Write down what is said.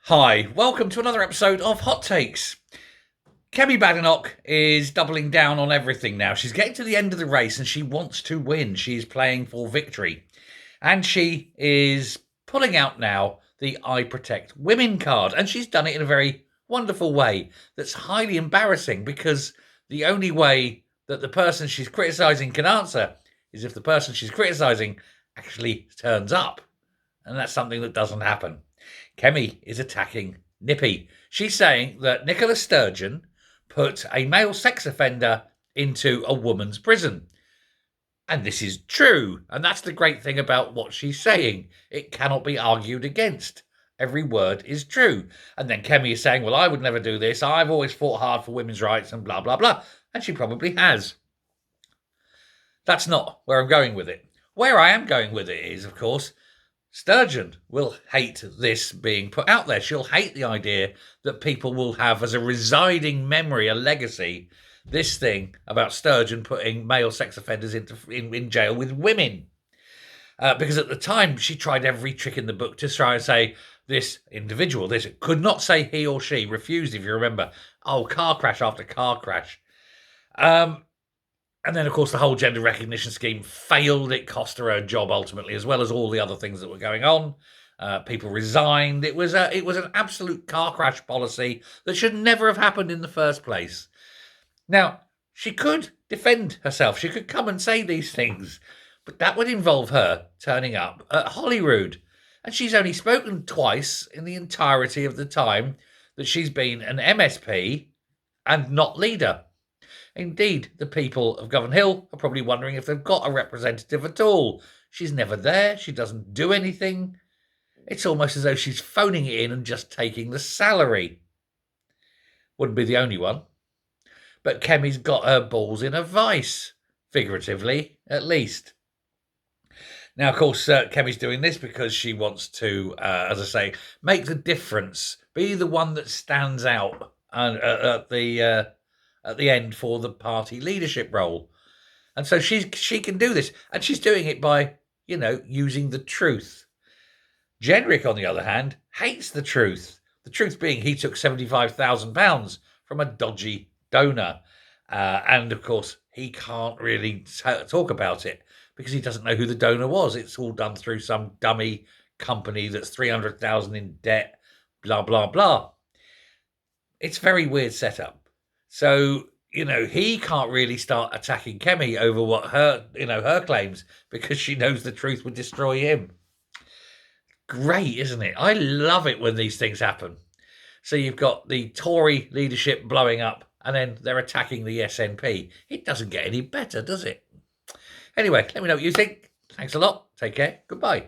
Hi, welcome to another episode of Hot Takes. Kemi Badenoch is doubling down on everything now. She's getting to the end of the race and she wants to win. She's playing for victory. And she is pulling out now the I Protect Women card. And she's done it in a very wonderful way that's highly embarrassing because the only way that the person she's criticising can answer is if the person she's criticising actually turns up. And that's something that doesn't happen. Kemi is attacking Nippy. She's saying that Nicola Sturgeon put a male sex offender into a woman's prison. And this is true. And that's the great thing about what she's saying. It cannot be argued against. Every word is true. And then Kemi is saying, well, I would never do this. I've always fought hard for women's rights and blah, blah, blah. And she probably has. That's not where I'm going with it. Where I am going with it is, of course, Sturgeon will hate this being put out there. She'll hate the idea that people will have as a residing memory, a legacy, this thing about Sturgeon putting male sex offenders in jail with women. Because at the time, she tried every trick in the book to try and say, this individual, this could not say he or she, refused, if you remember. Oh, car crash after car crash. And then, of course, the whole gender recognition scheme failed. It cost her job ultimately, as well as all the other things that were going on. People resigned. It was an absolute car crash policy that should never have happened in the first place. Now, she could defend herself. She could come and say these things, but that would involve her turning up at Holyrood. And she's only spoken twice in the entirety of the time that she's been an MSP and not leader. Indeed, the people of Govan Hill are probably wondering if they've got a representative at all. She's never there. She doesn't do anything. It's almost as though she's phoning it in and just taking the salary. Wouldn't be the only one. But Kemi's got her balls in a vice, figuratively, at least. Now, of course, Kemi's doing this because she wants to, as I say, make the difference, be the one that stands out at the end for the party leadership role. And so she can do this. And she's doing it by, using the truth. Jenrick, on the other hand, hates the truth. The truth being he took £75,000 from a dodgy donor. And, of course, he can't really talk about it because he doesn't know who the donor was. It's all done through some dummy company that's $300,000 in debt, blah, blah, blah. It's a very weird setup. So, he can't really start attacking Kemi over what her claims because she knows the truth would destroy him. Great, isn't it? I love it when these things happen. So you've got the Tory leadership blowing up and then they're attacking the SNP. It doesn't get any better, does it? Anyway, let me know what you think. Thanks a lot. Take care. Goodbye.